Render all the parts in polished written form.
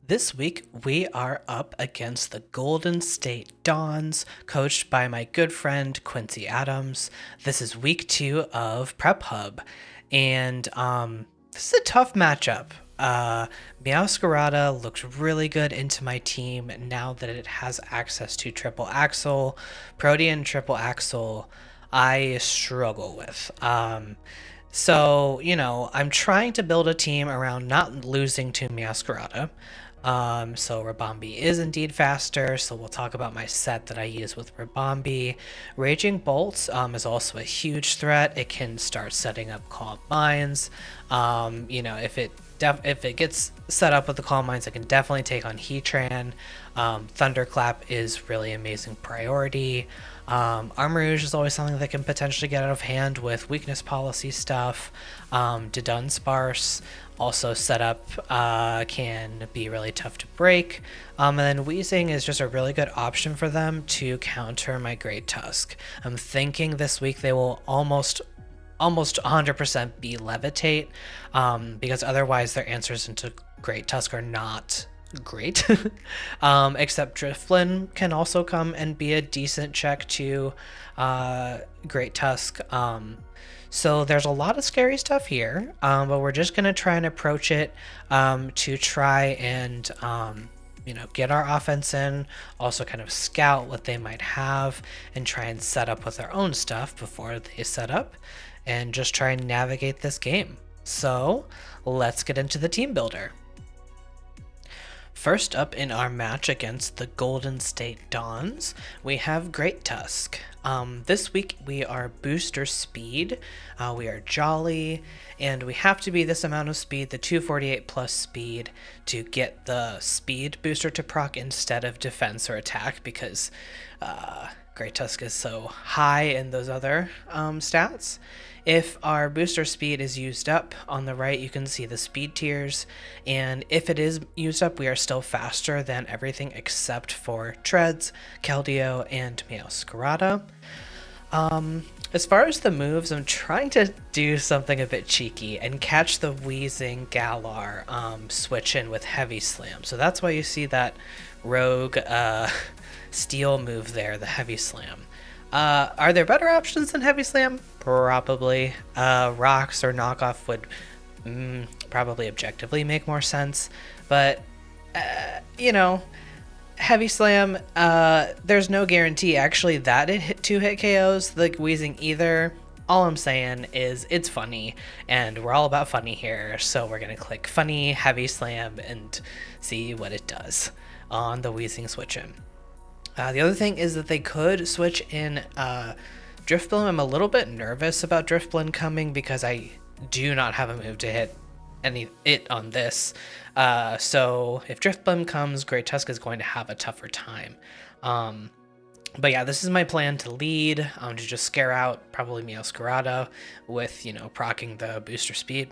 This week, we are up against the Golden State Dons, coached by my good friend Quincy Adams. This is week 2 of PrepHub, and this is a tough matchup. Meowscarada looks really good into my team now that it has access to triple axle. Protean triple axle, I struggle with. I'm trying to build a team around not losing to Meowscarada. So Rabombi is indeed faster, so we'll talk about my set that I use with Rabombi. Raging Bolts is also a huge threat. It can start setting up Calm Minds. If it gets set up with the Calm Minds, it can definitely take on Heatran. Thunderclap is really amazing priority. Armourouge is always something that can potentially get out of hand with weakness policy stuff. Dunsparce also set up can be really tough to break. And then Weezing is just a really good option for them to counter my Great Tusk. I'm thinking this week they will almost 100% be Levitate, because otherwise their answers into Great Tusk are not great. Except Drifblim can also come and be a decent check to Great Tusk. So there's a lot of scary stuff here, but we're just going to try and approach it to try and get our offense in, also kind of scout what they might have and try and set up with their own stuff before they set up and just try and navigate this game. So let's get into the team builder. First up in our match against the Golden State Dons, we have Great Tusk. This week we are booster speed, we are jolly, and we have to be this amount of speed, the 248 plus speed, to get the speed booster to proc instead of defense or attack, because Great Tusk is so high in those other stats. If our booster speed is used up, on the right you can see the speed tiers, and if it is used up, we are still faster than everything except for Treads, Keldeo, and Meowscarada. As far as the moves, I'm trying to do something a bit cheeky and catch the Weezing Galar switch in with Heavy Slam. So that's why you see that rogue steel move there, the Heavy Slam. Are there better options than Heavy Slam? Probably. Rocks or Knockoff would probably objectively make more sense. But, Heavy Slam, there's no guarantee actually that it hit 2-hit KOs like Weezing either. All I'm saying is it's funny, and we're all about funny here, so we're going to click Funny, Heavy Slam, and see what it does on the Weezing switch in. The other thing is that they could switch in Drifblim. I'm a little bit nervous about Drifblim coming because I do not have a move to hit it on this. So if Drifblim comes, Great Tusk is going to have a tougher time. But yeah, this is my plan to lead, to just scare out probably Meowscarada with, proccing the booster speed.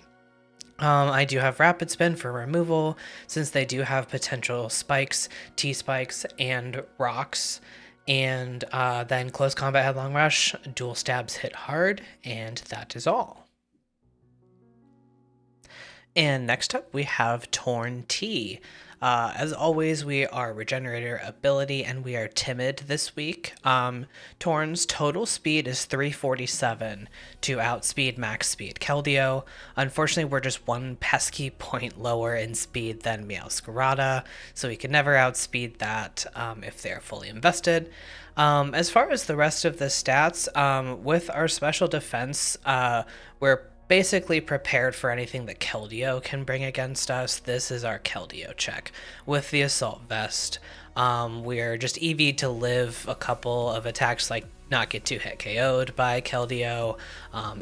I do have Rapid Spin for removal, since they do have potential spikes, T-spikes, and rocks. And then Close Combat Headlong Rush, dual stabs hit hard, and that is all. And next up, we have Torn T. As always, we are Regenerator ability, and we are Timid this week. Torn's total speed is 347 to outspeed max speed Keldeo. Unfortunately, we're just one pesky point lower in speed than Meowscarada, so we can never outspeed that if they're fully invested. As far as the rest of the stats, with our special defense, we're basically prepared for anything that Keldeo can bring against us. This is our Keldeo check. With the Assault Vest, we're just EV to live a couple of attacks, like not get 2-hit KO'd by Keldeo,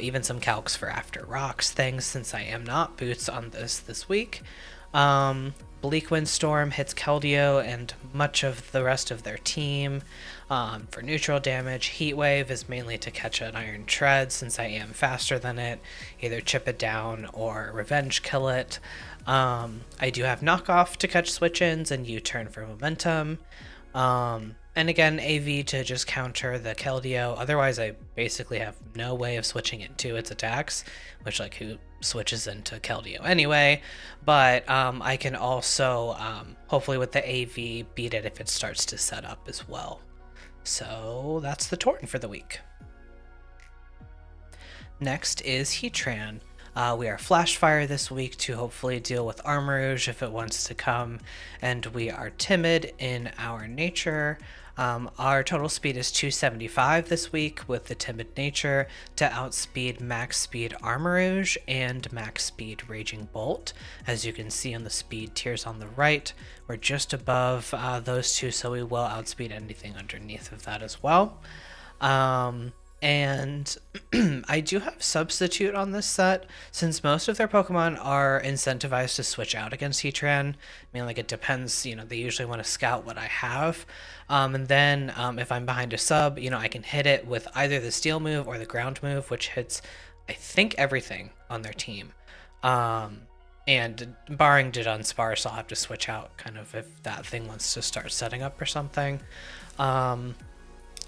even some calcs for After Rocks things, since I am not Boots on this week. Bleak Windstorm hits Keldeo and much of the rest of their team. For neutral damage, Heat Wave is mainly to catch an Iron Tread, since I am faster than it, either chip it down or revenge kill it. I do have Knockoff to catch switch-ins and U-turn for momentum. And again, AV to just counter the Keldeo. Otherwise, I basically have no way of switching into its attacks, which, like, who switches into Keldeo anyway? But I can also, hopefully with the AV, beat it if it starts to set up as well. So that's the Torn for the week. Next is Heatran. We are Flash Fire this week to hopefully deal with Armarouge if it wants to come, and we are Timid in our nature. Our total speed is 275 this week with the Timid nature to outspeed max speed Armarouge and max speed Raging Bolt. As you can see on the speed tiers on the right, we're just above those two, so we will outspeed anything underneath of that as well. And I do have Substitute on this set, since most of their Pokemon are incentivized to switch out against Heatran. I mean, like, it depends, they usually want to scout what I have. And then if I'm behind a sub, I can hit it with either the Steel move or the Ground move, which hits, I think, everything on their team. And barring Dunsparce, I'll have to switch out kind of if that thing wants to start setting up or something.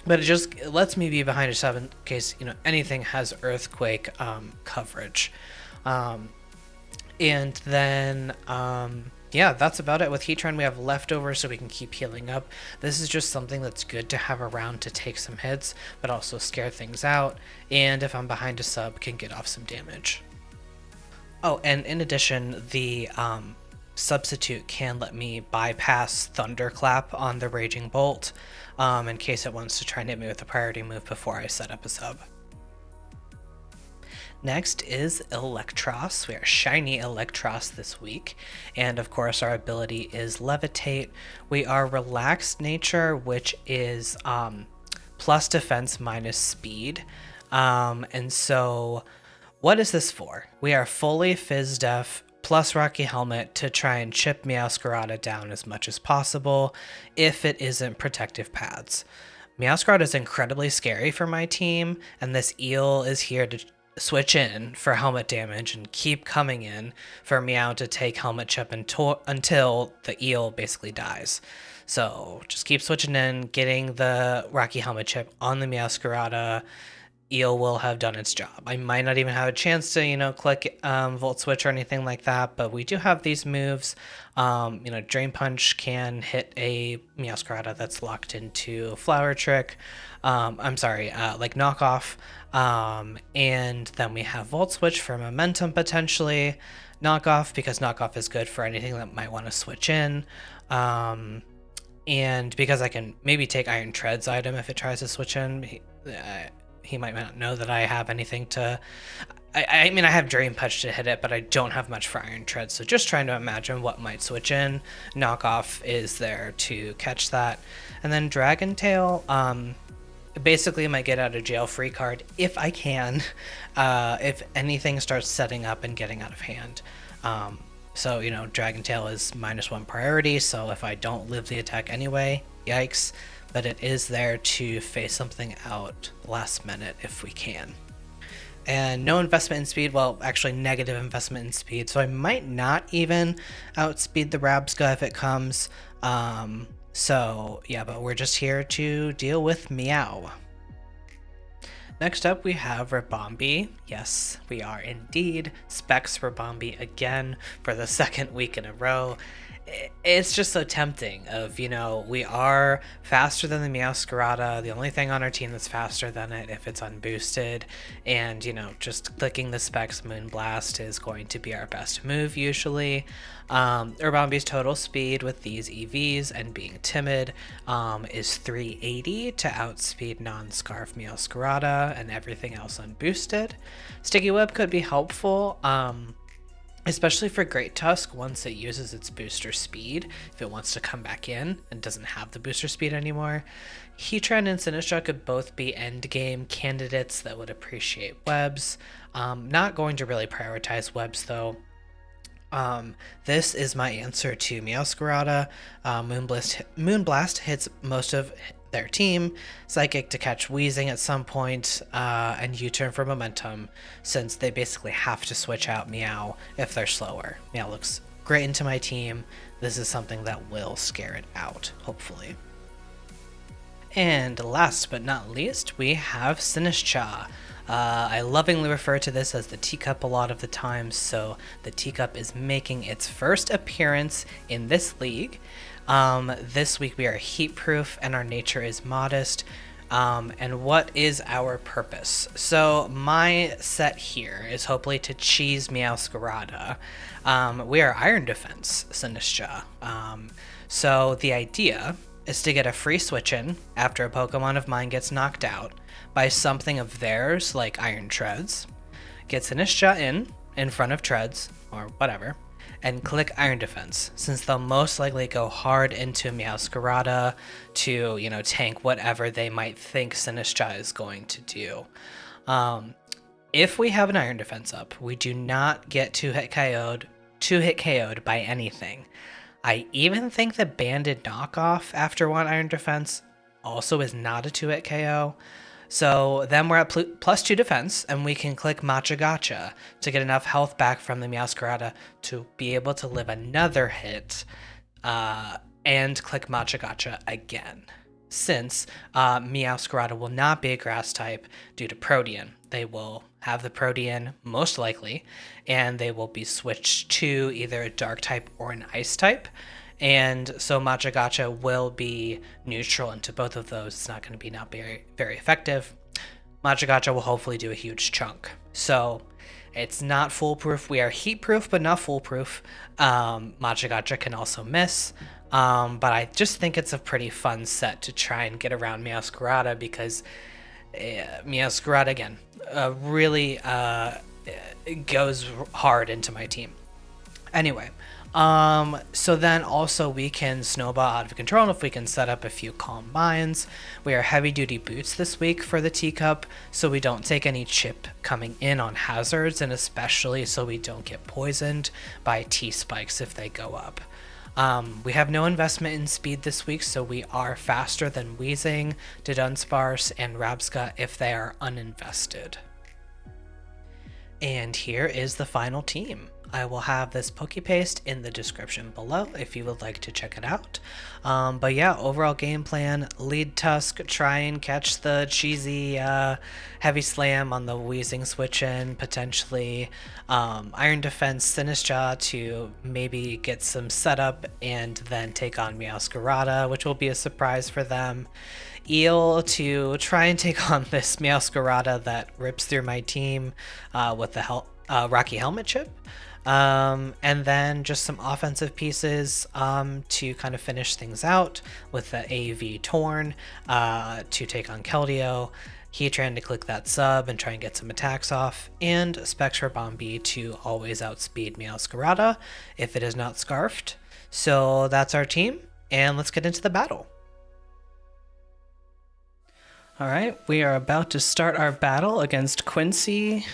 But it just lets me be behind a sub in case, anything has Earthquake coverage. And then, yeah, that's about it. With Heatran, we have leftovers so we can keep healing up. This is just something that's good to have around to take some hits, but also scare things out. And if I'm behind a sub, can get off some damage. Oh, and in addition, the Substitute can let me bypass Thunderclap on the Raging Bolt in case it wants to try and hit me with a priority move before I set up a sub. Next is Electros. We are shiny Electros this week, and of course our ability is Levitate. We are Relaxed Nature, which is plus defense minus speed, and so what is this for? We are fully Fizz Def plus Rocky Helmet to try and chip Meowscarada down as much as possible if it isn't Protective Pads. Meowscarada is incredibly scary for my team, and this eel is here to switch in for helmet damage and keep coming in for Meow to take helmet chip until the eel basically dies. So just keep switching in, getting the Rocky Helmet chip on the Meowscarada. Eel will have done its job. I might not even have a chance to, click Volt Switch or anything like that, but we do have these moves. Drain Punch can hit a Meowscarada that's locked into Flower Trick. Like Knockoff. And then we have Volt Switch for momentum potentially. Knockoff, because Knockoff is good for anything that might want to switch in. And because I can maybe take Iron Tread's item if it tries to switch in. He might not know that I have anything to... I mean, I have Drain Punch to hit it, but I don't have much for Iron Tread, so just trying to imagine what might switch in. Knockoff is there to catch that. And then Dragon Tail, basically my get out of jail free card, if I can, if anything starts setting up and getting out of hand. So, Dragon Tail is -1 priority, so if I don't live the attack anyway, yikes. But it is there to face something out last minute if we can. And no investment in speed, well, actually negative investment in speed, so I might not even outspeed the Rabsca if it comes. So yeah, but we're just here to deal with Meow. Next up we have Ribombee. Yes, we are indeed Specs Ribombee again for the second week in a row. It's just so tempting of, we are faster than the Meowscarada, the only thing on our team that's faster than it if it's unboosted, and, just clicking the Specs Moonblast is going to be our best move usually. Ribombee's total speed with these EVs and being timid is 380 to outspeed non-Scarf Meowscarada and everything else unboosted. Sticky Web could be helpful, especially for Great Tusk once it uses its booster speed, if it wants to come back in and doesn't have the booster speed anymore. Heatran and Sinistcha could both be endgame candidates that would appreciate webs. Not going to really prioritize webs though. This is my answer to Meowscarada. Moonblast hits most of their team, Psychic to catch Wheezing at some point, and U-turn for momentum, since they basically have to switch out Meow if they're slower. Meow looks great into my team. This is something that will scare it out, hopefully. And last but not least, we have Sinistcha. I lovingly refer to this as the teacup a lot of the time, so the teacup is making its first appearance in this league. This week we are heat proof and our nature is modest. And what is our purpose? So my set here is hopefully to cheese Meowscarada. We are Iron Defense, Sinistcha. So the idea is to get a free switch in after a Pokemon of mine gets knocked out by something of theirs, like Iron Treads, get Sinistcha in front of Treads, or whatever, and click Iron Defense, since they'll most likely go hard into Meowscarada to, tank whatever they might think Sinistcha is going to do. If we have an Iron Defense up, we do not get two-hit KO'd by anything. I even think the Banded Knockoff after one Iron Defense also is not a 2-hit KO. So then we're at +2 defense, and we can click Matcha Gotcha to get enough health back from the Meowscarada to be able to live another hit, and click Matcha Gotcha again. Since Meowscarada will not be a grass type due to Protean. They will have the Protean, most likely, and they will be switched to either a dark type or an ice type. And so Matcha Gotcha will be neutral into both of those. It's not going to be very, very effective. Matcha Gotcha will hopefully do a huge chunk. So it's not foolproof. We are heat proof, but not foolproof. Matcha Gotcha can also miss. But I just think it's a pretty fun set to try and get around Meowscarada because Meowscarada, again, really goes hard into my team. Anyway, so then also we can snowball out of control if we can set up a few calm minds. We are heavy duty boots this week for the teacup, so we don't take any chip coming in on hazards, and especially so we don't get poisoned by T-spikes if they go up. We have no investment in speed this week, so we are faster than Weezing, Dunsparce, and Rabsca if they are uninvested. And here is the final team. I will have this Pokepaste in the description below if you would like to check it out. But yeah, overall game plan, lead Tusk, try and catch the cheesy Heavy Slam on the Weezing switch-in, potentially Iron Defense Sinistcha to maybe get some setup and then take on Meowscarada, which will be a surprise for them. Eel to try and take on this Meowscarada that rips through my team with the Rocky Helmet chip. And then just some offensive pieces to kind of finish things out with the AV Torn to take on Keldeo, Heatran to click that sub and try and get some attacks off, and Spectre Bombi to always outspeed Meowscarada if it is not scarfed. So that's our team, and let's get into the battle. Alright, we are about to start our battle against Quincy.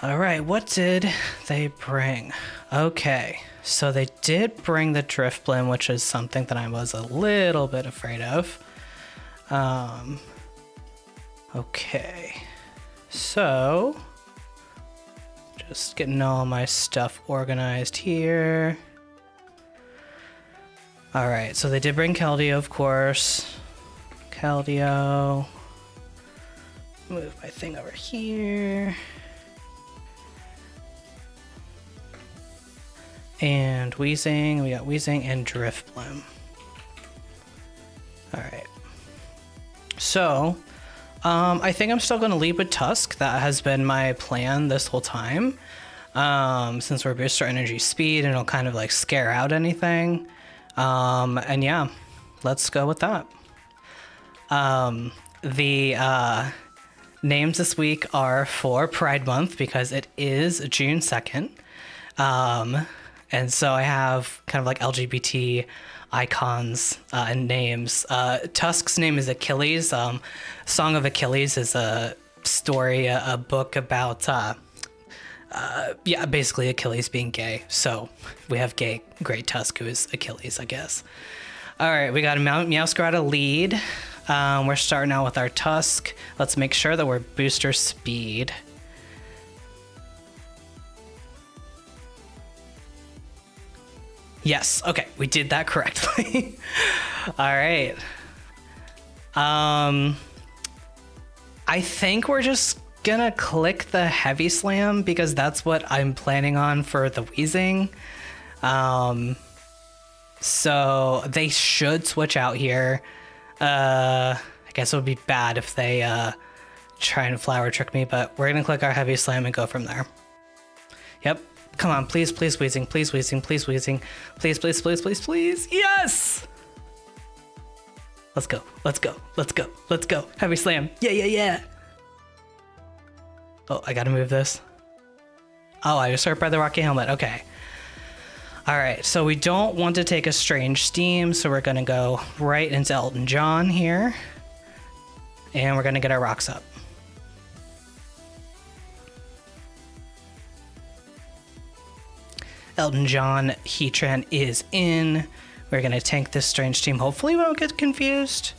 Alright, what did they bring? Okay, so they did bring the Drifblim, which is something that I was a little bit afraid of. Okay, so just getting all my stuff organized here. Alright, so they did bring Keldeo, of course. Keldeo. Move my thing over here. And Weezing, we got Weezing and Drifblim. Alright. So, I think I'm still going to lead with Tusk. That has been my plan this whole time. Since we're booster energy speed and it'll kind of like scare out anything. And yeah, let's go with that. The names this week are for Pride Month because it is June 2nd. And so I have kind of like LGBT icons and names. Tusk's name is Achilles. Song of Achilles is a story, a book about, basically Achilles being gay. So we have great Tusk, who is Achilles, I guess. All right, we got a Meowscarada lead. We're starting out with our Tusk. Let's make sure that we're booster speed. Yes, okay, we did that correctly. All right. I think we're just gonna click the heavy slam because that's what I'm planning on for the wheezing. So they should switch out here. I guess it would be bad if they try and flower trick me, but we're gonna click our heavy slam and go from there. Yep. Come on, please, please, wheezing, please, wheezing, please, wheezing, please, please, please, please, please. Yes! Let's go, let's go, let's go, let's go. Heavy slam. Yeah, yeah, yeah. Oh, I gotta move this. Oh, I just hurt by the rocky helmet. Okay. All right, so we don't want to take a strange steam, so we're gonna go right into Elton John here. And we're gonna get our rocks up. Elton John, Heatran is in. We're gonna tank this strange team. Hopefully we don't get confused.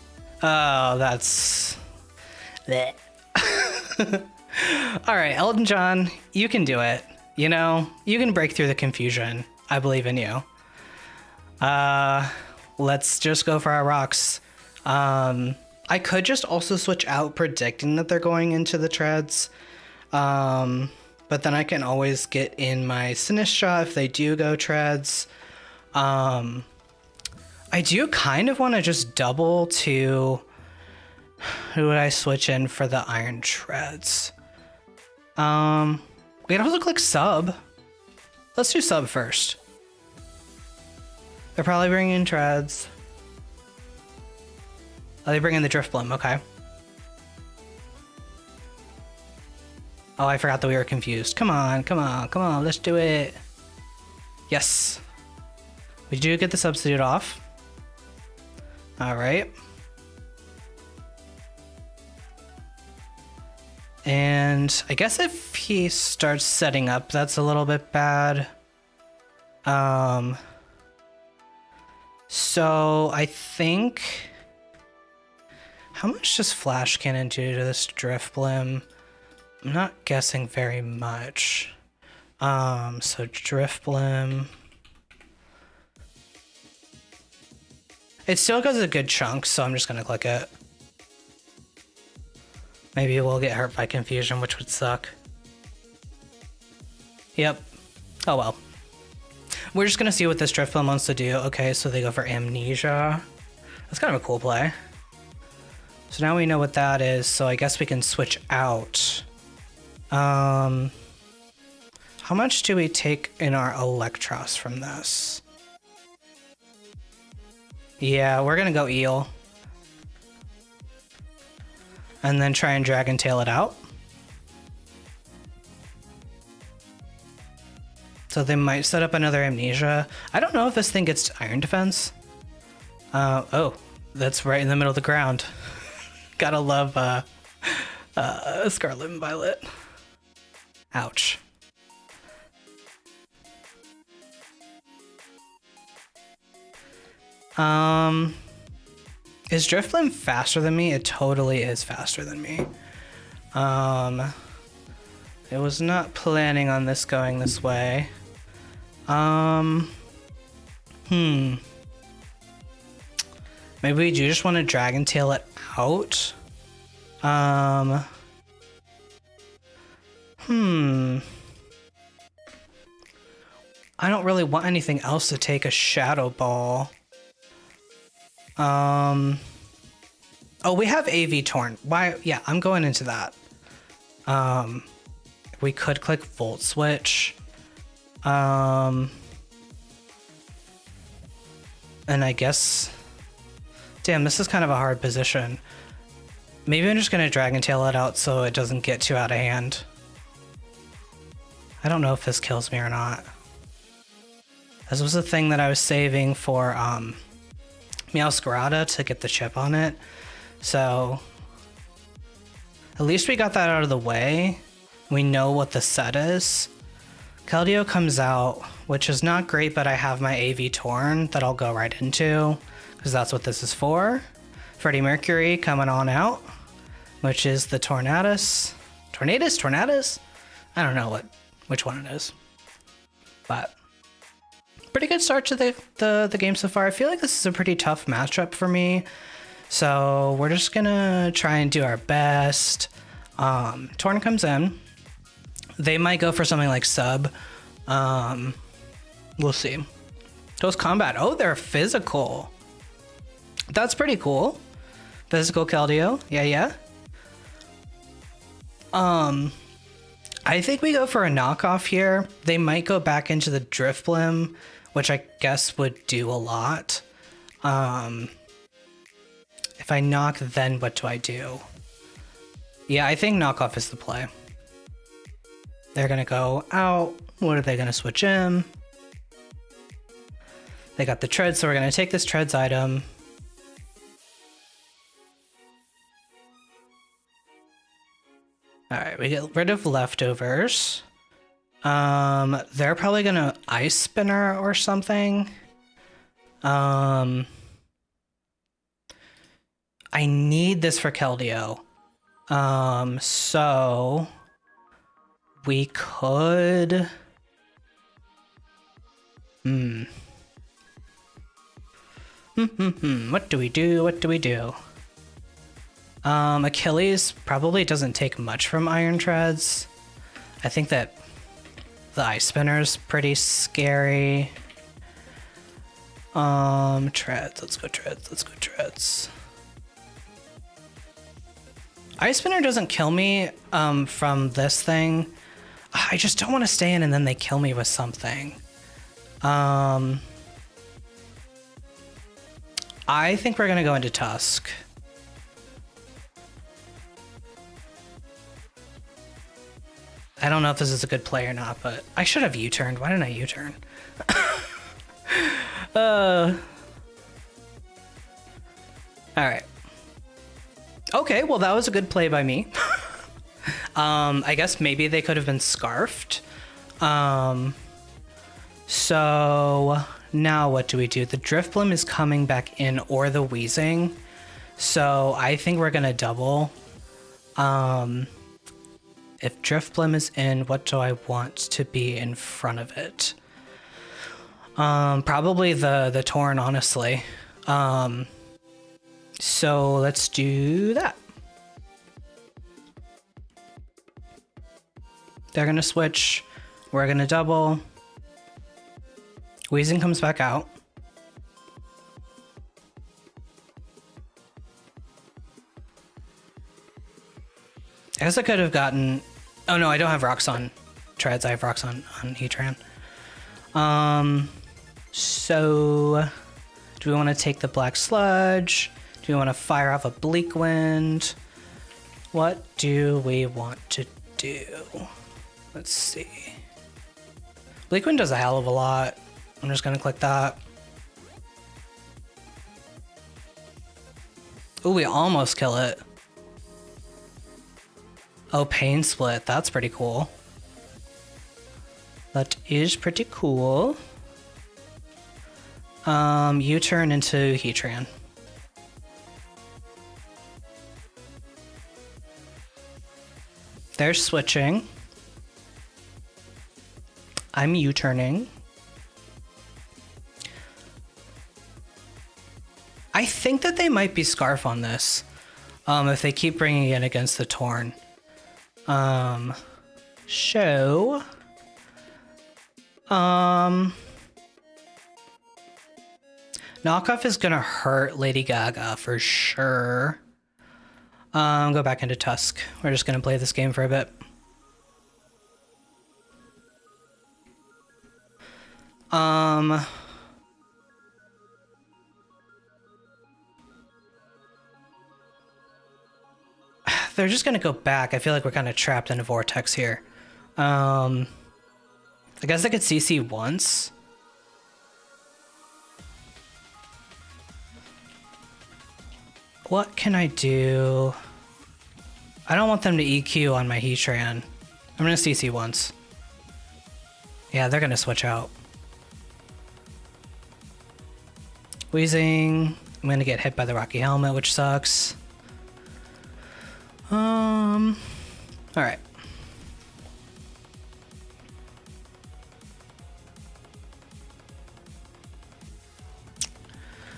Oh, that's... bleh. All right, Elton John, you can do it. You know, you can break through the confusion. I believe in you. Let's just go for our rocks. I could just also switch out predicting that they're going into the treads. But then I can always get in my Sinistra if they do go treads. I do kind of want to just double to... who would I switch in for the iron treads? We could also click sub. Let's do sub first. They're probably bringing in treads. Oh, they bring in the drift bloom, okay. Oh, I forgot that we were confused. Come on, come on, come on, let's do it. Yes. We do get the substitute off. All right. And I guess if he starts setting up, that's a little bit bad. So I think... how much does Flash Cannon do to this Drift Blim? I'm not guessing very much. So Drift Blim... it still goes a good chunk, so I'm just gonna click it. Maybe we'll get hurt by confusion, which would suck. Yep. Oh well. We're just gonna see what this Drift Blim wants to do. Okay, so they go for Amnesia. That's kind of a cool play. So now we know what that is, so I guess we can switch out. How much do we take in our Electros from this? Yeah, we're gonna go Eel. And then try and Dragon Tail it out. So they might set up another Amnesia. I don't know if this thing gets Iron Defense. Oh, that's right in the middle of the ground. Gotta love Scarlet and Violet. Ouch. Is Driftblim faster than me? It totally is faster than me. I was not planning on this going this way. Maybe we do just want to Dragon Tail it out. I don't really want anything else to take a Shadow Ball. Oh, we have AV Torn. Why? Yeah, I'm going into that. We could click Volt Switch. And I guess... damn, this is kind of a hard position. Maybe I'm just going to Dragon Tail it out so it doesn't get too out of hand. I don't know if this kills me or not. This was a thing that I was saving for Meowscarada to get the chip on it. So at least we got that out of the way. We know what the set is. Keldeo comes out, which is not great, but I have my AV Torn that I'll go right into because that's what this is for. Freddie Mercury coming on out, which is the Tornadus. Tornadus? I don't know which one it is. But pretty good start to the game so far. I feel like this is a pretty tough matchup for me So we're just gonna try and do our best. Torn comes in. They might go for something like sub. We'll see. Close combat. Oh, they're physical. That's pretty cool. Physical Keldeo. Yeah. I think we go for a knockoff here. They might go back into the Drifblim, which I guess would do a lot. If I knock, then what do I do? Yeah, I think knockoff is the play. They're gonna go out. What are they gonna switch in? They got the tread, so we're gonna take this treads item. All right, we get rid of leftovers. They're probably gonna ice spinner or something. I need this for Keldeo. So we could. What do we do? What do we do? Achilles probably doesn't take much from Iron Treads. I think that the Ice Spinner's pretty scary. Treads. Let's go Treads. Let's go Treads. Ice Spinner doesn't kill me from this thing. I just don't want to stay in and then they kill me with something. I think we're going to go into Tusk. I don't know if this is a good play or not, but I should have U-turned. Why didn't I U-turn? All right. Okay, well, that was a good play by me. I guess maybe they could have been scarfed. So now what do we do? The Drifblim is coming back in, or the Wheezing. So I think we're gonna double. If Drifblim is in, what do I want to be in front of it? Probably the Torn, honestly. So let's do that. They're gonna switch. We're gonna double. Wheezing comes back out. I guess I could have gotten... Oh no, I don't have rocks on treads. I have rocks on Heatran. So do we want to take the Black Sludge? Do we want to fire off a Bleak Wind? What do we want to do? Let's see. Bleak Wind does a hell of a lot. I'm just gonna click that. Ooh, we almost kill it. Oh, Pain Split. That's pretty cool. That is pretty cool. U-turn into Heatran. They're switching. I'm U-turning. I think that they might be Scarf on this. If they keep bringing it against the Torn. Knockoff is gonna hurt Lady Gaga for sure. Go back into Tusk. We're just gonna play this game for a bit. They're just gonna go back. I feel like we're kind of trapped in a vortex here. I guess I could CC once. What can I do? I don't want them to EQ on my Heatran. I'm gonna CC once. Yeah, they're gonna switch out. Wheezing. I'm gonna get hit by the Rocky Helmet, which sucks. All right.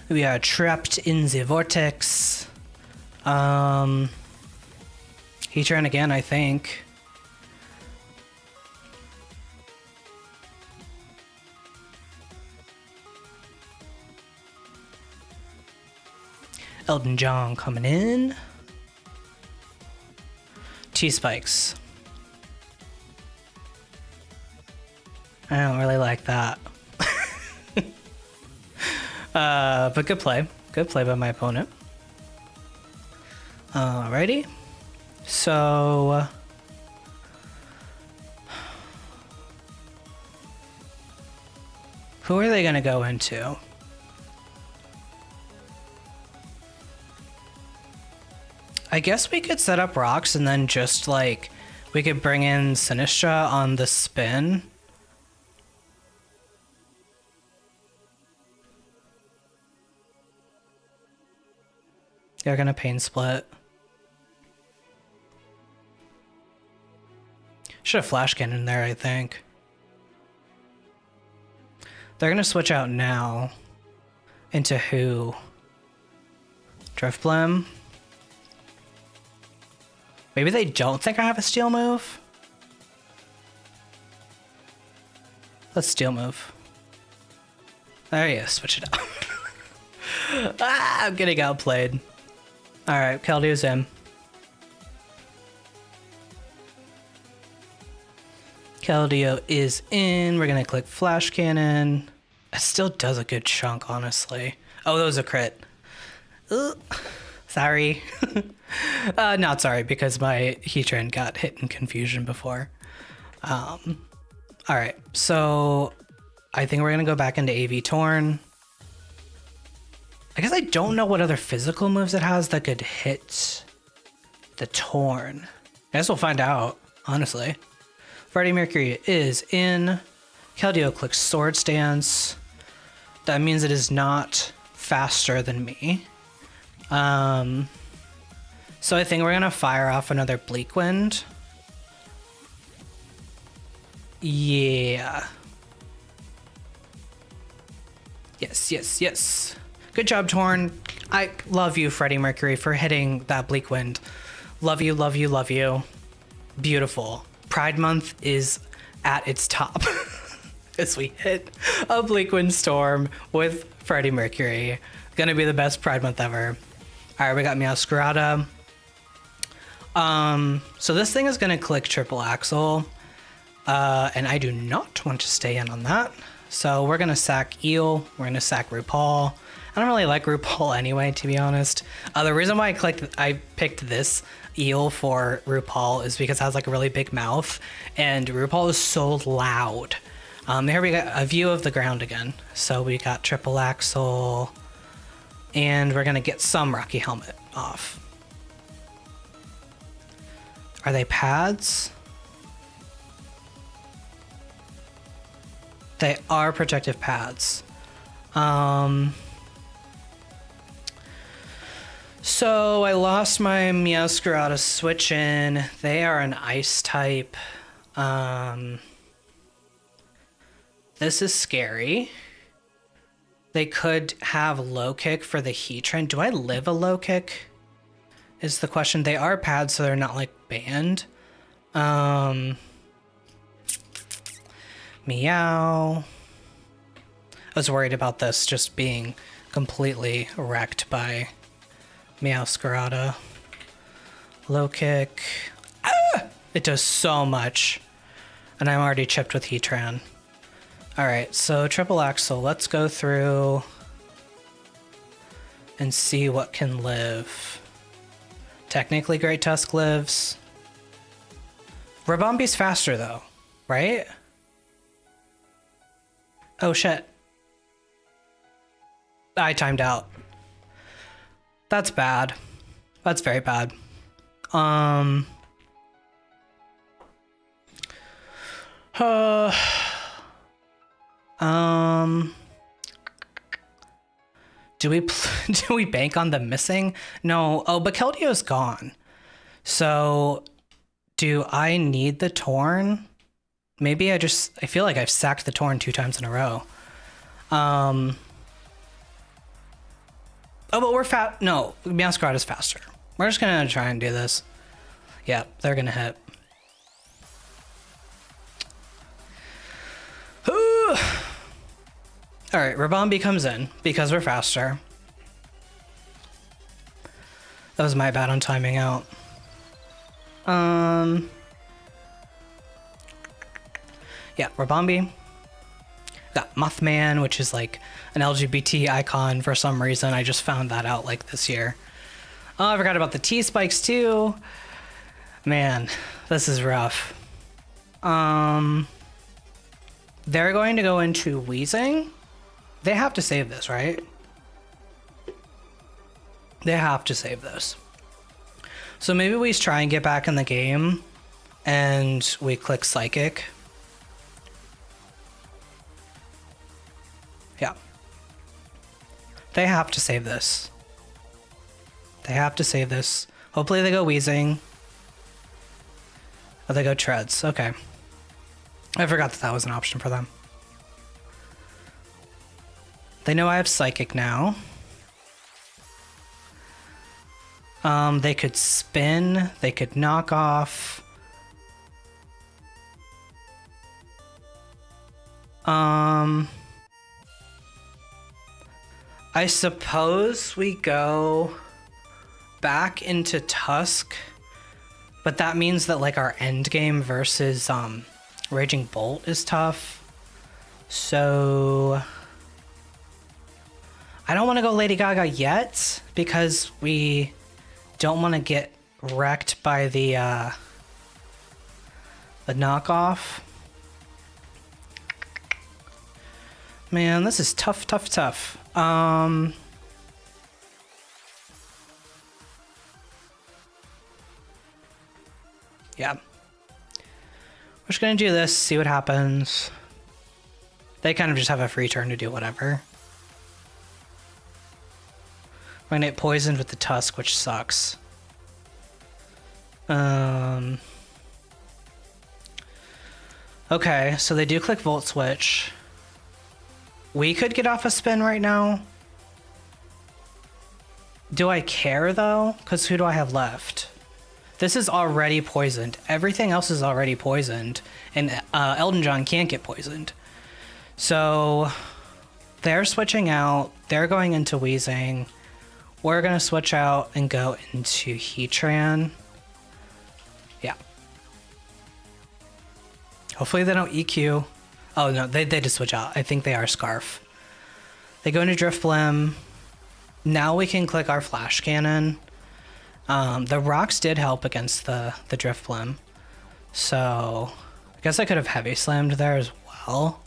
We are trapped in the vortex. Heatran again, I think. Elton John coming in. T-spikes. I don't really like that. But good play. Good play by my opponent. Alrighty. So... who are they going to go into? I guess we could set up rocks and then just, like, we could bring in Sinistra on the spin. They're gonna pain split. Should have flash cannon there, I think. They're gonna switch out now. Into who? Driftblim? Maybe they don't think I have a steel move? Let's steel move. There you go, switch it up. I'm getting outplayed. Alright, Keldio's in. Keldeo is in. We're gonna click Flash Cannon. It still does a good chunk, honestly. Oh, that was a crit. Ugh. Sorry. Not sorry, because my Heatran got hit in confusion before. Alright, so I think we're gonna go back into AV Torn. I guess I don't know what other physical moves it has that could hit the Torn. I guess we'll find out, honestly. Freddie Mercury is in. Keldeo clicks Sword Stance. That means it is not faster than me. So I think we're gonna fire off another Bleak Wind. Yeah. Yes, yes, yes. Good job, Torn. I love you, Freddie Mercury, for hitting that Bleak Wind. Love you, love you, love you. Beautiful. Pride Month is at its top. As we hit a Bleak Wind Storm with Freddie Mercury. Gonna be the best Pride Month ever. Alright, we got Meowscarada. So this thing is gonna click Triple Axle. And I do not want to stay in on that. So we're gonna sack Eel. We're gonna sack RuPaul. I don't really like RuPaul anyway, to be honest. The reason why I picked this Eel for RuPaul is because it has like a really big mouth, and RuPaul is so loud. Here we got a view of the ground again. So we got Triple Axle, and we're gonna get some Rocky Helmet off. Are they pads? They are protective pads. So I lost my Meowscarada switch in. They are an ice type. This is scary. They could have low kick for the Heatran. Do I live a low kick? Is the question. They are pads, so they're not like banned. Meow. I was worried about this just being completely wrecked by Meowscarada. Low kick. Ah! It does so much. And I'm already chipped with Heatran. Alright, so Triple Axle. Let's go through and see what can live. Technically, Great Tusk lives. Rabombi's faster though, right? Oh shit. I timed out. That's bad. That's very bad. Do we bank on the missing? No. Oh, but Keldeo's gone. So do I need the Torn? Maybe I feel like I've sacked the Torn 2 times in a row. Oh, but we're fat. No, Masquerade is faster. We're just gonna try and do this. Yeah, they're gonna hit. Ooh. All right, Rabombi comes in because we're faster. That was my bad on timing out. Yeah, Rabombi. Got Mothman, which is like an LGBT icon for some reason. I just found that out like this year. Oh, I forgot about the T-spikes too. Man, this is rough. They're going to go into Wheezing. They have to save this, right? They have to save this. So maybe we try and get back in the game and we click Psychic. Yeah. They have to save this. They have to save this. Hopefully they go Wheezing. Oh, they go Treads. Okay. I forgot that that was an option for them. They know I have Psychic now. They could spin. They could knock off. I suppose we go back into Tusk, but that means that like our end game versus Raging Bolt is tough. So I don't want to go Lady Gaga yet because we don't want to get wrecked by the knockoff. Man, this is tough. Yeah. We're just gonna do this, see what happens. They kind of just have a free turn to do whatever. We're gonna get poisoned with the Tusk, which sucks. Okay, so they do click Volt Switch. We could get off a spin right now. Do I care though? Because who do I have left? This is already poisoned. Everything else is already poisoned. And Elton John can't get poisoned. So they're switching out. They're going into Wheezing. We're going to switch out and go into Heatran. Yeah. Hopefully they don't EQ. Oh, no, they just switch out. I think they are Scarf. They go into Drifblim. Now we can click our Flash Cannon. The rocks did help against the Drifblim. So I guess I could have Heavy Slammed there as well.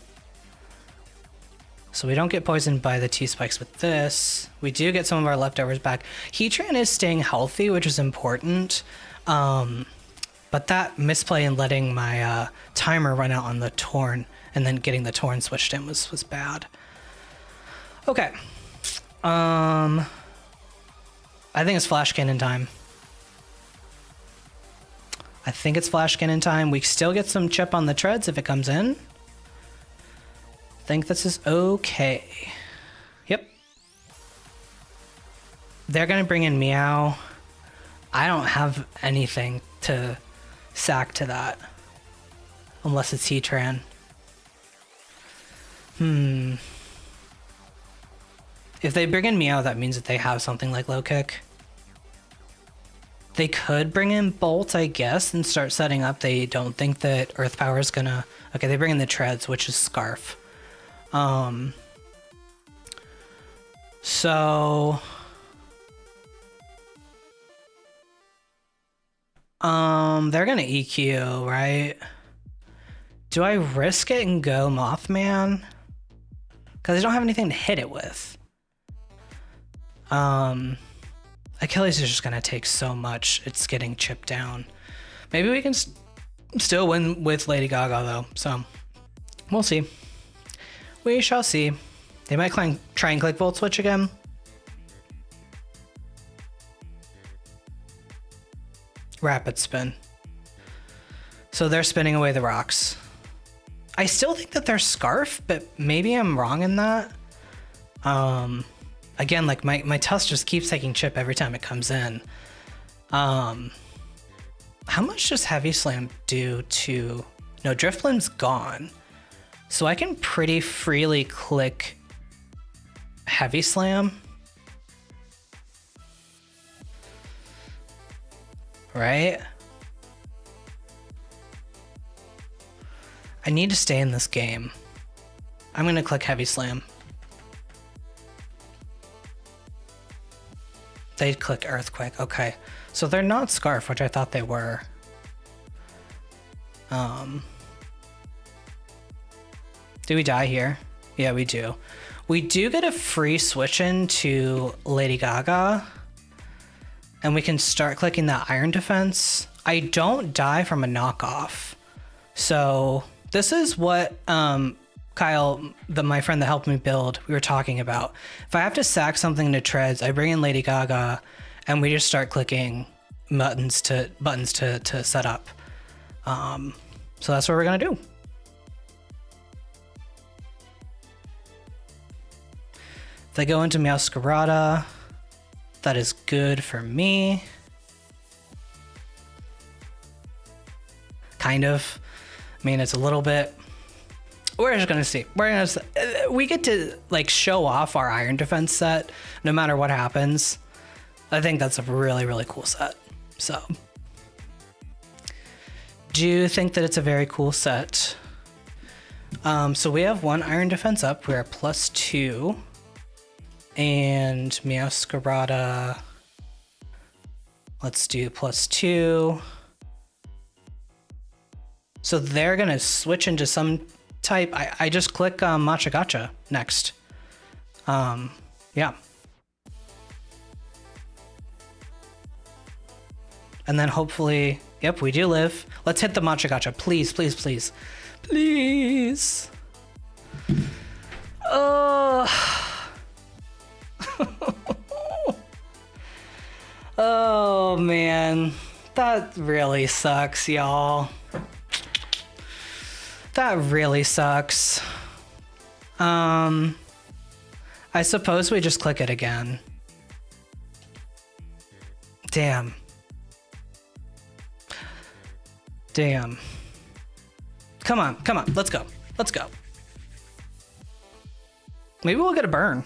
So we don't get poisoned by the T-spikes with this. We do get some of our leftovers back. Heatran is staying healthy, which is important. But that misplay in letting my timer run out on the Torn and then getting the Torn switched in was bad. Okay. I think it's Flash Cannon time. I think it's Flash Cannon time. We still get some chip on the treads if it comes in. I think this is okay. Yep. They're going to bring in Meow. I don't have anything to sack to that. Unless it's Heatran. If they bring in Meow, that means that they have something like Low Kick. They could bring in Bolt, I guess, and start setting up. They don't think that Earth Power is gonna... Okay, they bring in the Treads, which is Scarf. So... they're gonna EQ, right? Do I risk it and go Mothman? Because I don't have anything to hit it with. Achilles is just gonna take so much. It's getting chipped down. Maybe we can still win with Lady Gaga though. So we'll see. We shall see. They might try and click Volt Switch again. Rapid spin. So they're spinning away the rocks. I still think that they're Scarf, but maybe I'm wrong in that. I Again, like my tusk just keeps taking chip every time it comes in. How much does Heavy Slam do to... No, Driftblim's gone. So I can pretty freely click Heavy Slam. Right? I need to stay in this game. I'm gonna click Heavy Slam. They click Earthquake, okay. So they're not Scarf, which I thought they were. Do we die here? Yeah, we do. We do get a free switch in to Lady Gaga. And we can start clicking that Iron Defense. I don't die from a knockoff. So this is what Kyle, my friend that helped me build, we were talking about. If I have to sack something into treads, I bring in Lady Gaga and we just start clicking buttons to set up. So that's what we're gonna do. If they go into Meowscarada, that is good for me. Kind of. I mean, it's a little bit. We're just gonna see. We get to like show off our Iron Defense set no matter what happens. I think that's a really, really cool set. So, do you think that it's a very cool set? So we have one Iron Defense up. We're at +2. And Meowscarada, let's do +2. So they're gonna switch into some type. I just click Matcha Gotcha next. Yeah. And then hopefully, yep, we do live. Let's hit the Matcha Gotcha, please, please, please. Please. Oh man, that really sucks, y'all. That really sucks. I suppose we just click it again. Damn. Damn. Come on, let's go. Let's go. Maybe we'll get a burn.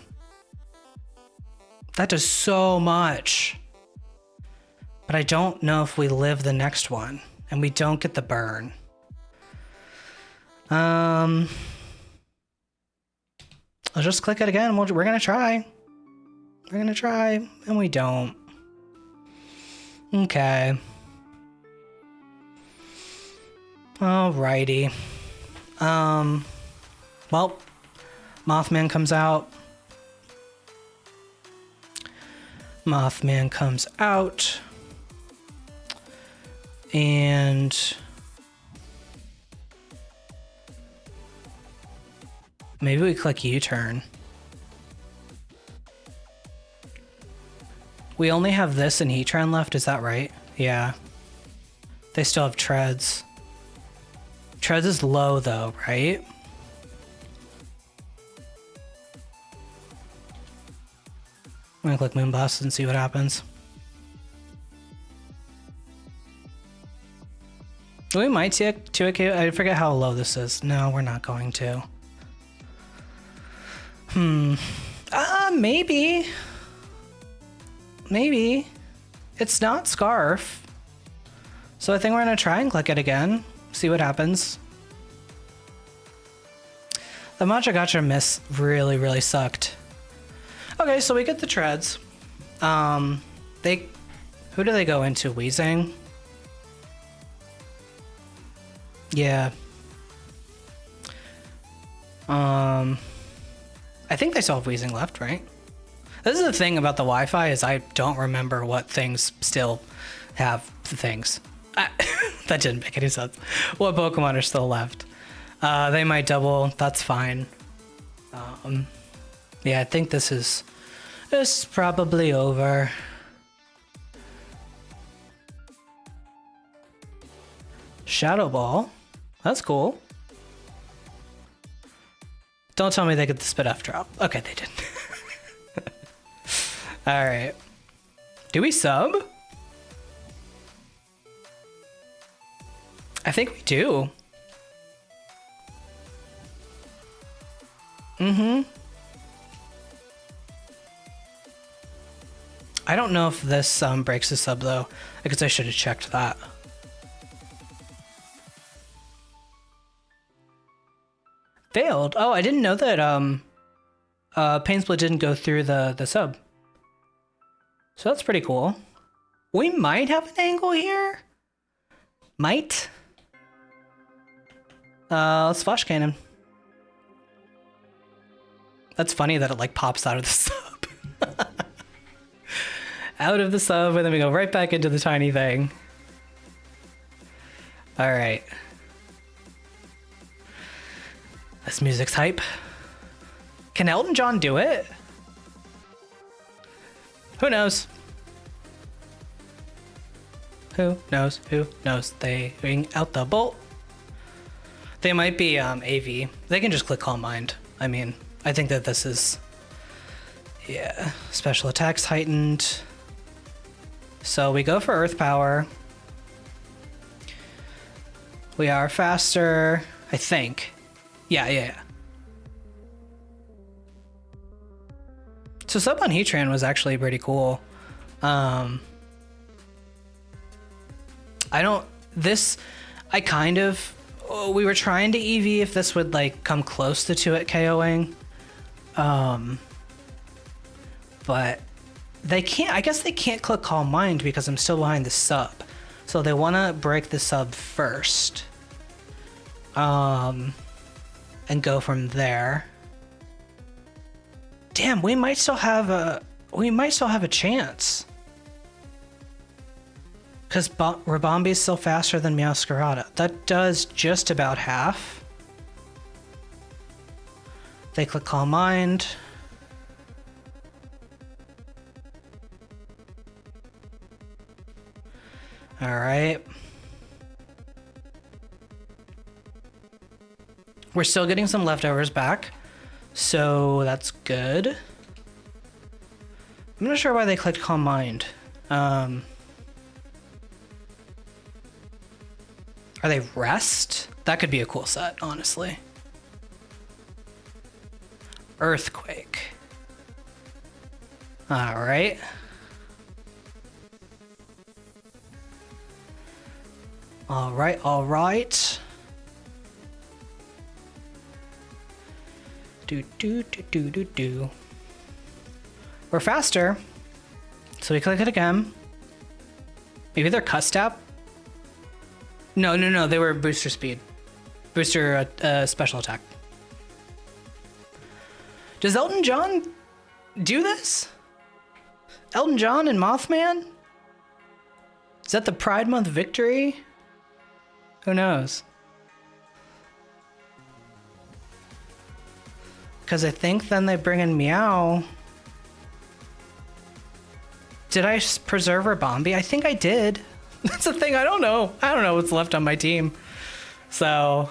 That does so much. But I don't know if we live the next one and we don't get the burn. I'll just click it again. We're gonna try. We're gonna try, and we don't. Okay. Alrighty. Well, Mothman comes out. Mothman comes out. And maybe we click U-turn. We only have this and Heatran left, is that right? Yeah. They still have treads. Treads is low though, right? I'm gonna click Moonblast and see what happens. We might see a 2K. I forget how low this is. No, we're not going to. Maybe. Maybe. It's not Scarf. So I think we're gonna try and click it again. See what happens. The Matcha Gotcha miss really, really sucked. Okay, so we get the treads. Who do they go into? Weezing? Yeah. I think they still have Weezing left, right? This is the thing about the Wi-Fi is I don't remember what things still have the things. That didn't make any sense. What Pokemon are still left? They might double. That's fine. Yeah, I think this is probably over. Shadow Ball. That's cool. Don't tell me they get the spit F drop. Okay, they didn't. All right. Do we sub? I think we do. I don't know if this breaks the sub though. I guess I should have checked that. Failed. Oh, I didn't know that Pain Split didn't go through the sub. So that's pretty cool. We might have an angle here. Might. Let's flash cannon. That's funny that it like pops out of the sub. Out of the sub, and then we go right back into the tiny thing. All right. This music's hype. Can Elton John do it? Who knows? Who knows? Who knows? They bring out the bolt. They might be AV. They can just click Calm Mind. I mean, I think that this is... Yeah. Special attacks heightened. So we go for Earth Power. We are faster, I think. Yeah. So sub on Heatran was actually pretty cool. I we were trying to EV if this would like come close to 2-hit KOing. But they can't, I guess they can't click Calm Mind because I'm still behind the sub. So they want to break the sub first. And go from there. Damn, we might still have a chance. Because Rabambi is still faster than Meowscarada. That does just about half. They click Calm Mind. All right. We're still getting some leftovers back, so that's good. I'm not sure why they clicked Calm Mind. Are they Rest? That could be a cool set, honestly. Earthquake. All right. All right. Do. We're faster. So we click it again. Maybe they're cut step? No, they were booster speed. Booster special attack. Does Elton John do this? Elton John and Mothman? Is that the Pride Month victory? Who knows? Because I think then they bring in Meow. Did I preserve Rabambi? I think I did. That's the thing, I don't know. I don't know what's left on my team. So,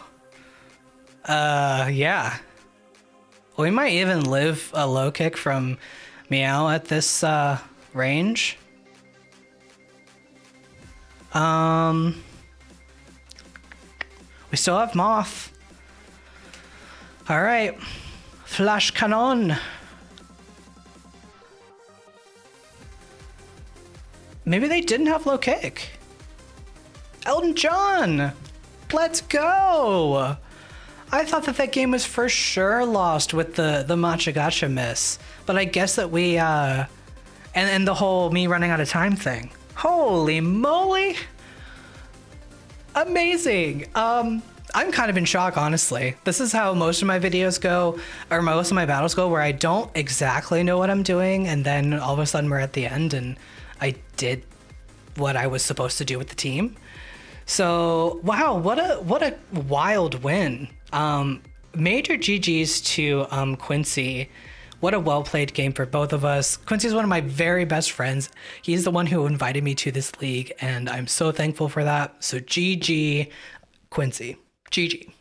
yeah. We might even live a low kick from Meow at this range. We still have Moth. All right. Flash Cannon. Maybe they didn't have low kick. Elton John. Let's go. I thought that game was for sure lost with the Matcha Gacha miss. But I guess that we, and the whole me running out of time thing. Holy moly. Amazing. I'm kind of in shock, honestly. This is how most of my videos go, or most of my battles go, where I don't exactly know what I'm doing, and then all of a sudden we're at the end, and I did what I was supposed to do with the team. So, wow, what a wild win. Major GGs to Quincy. What a well-played game for both of us. Quincy's one of my very best friends. He's the one who invited me to this league, and I'm so thankful for that. So GG, Quincy. GG.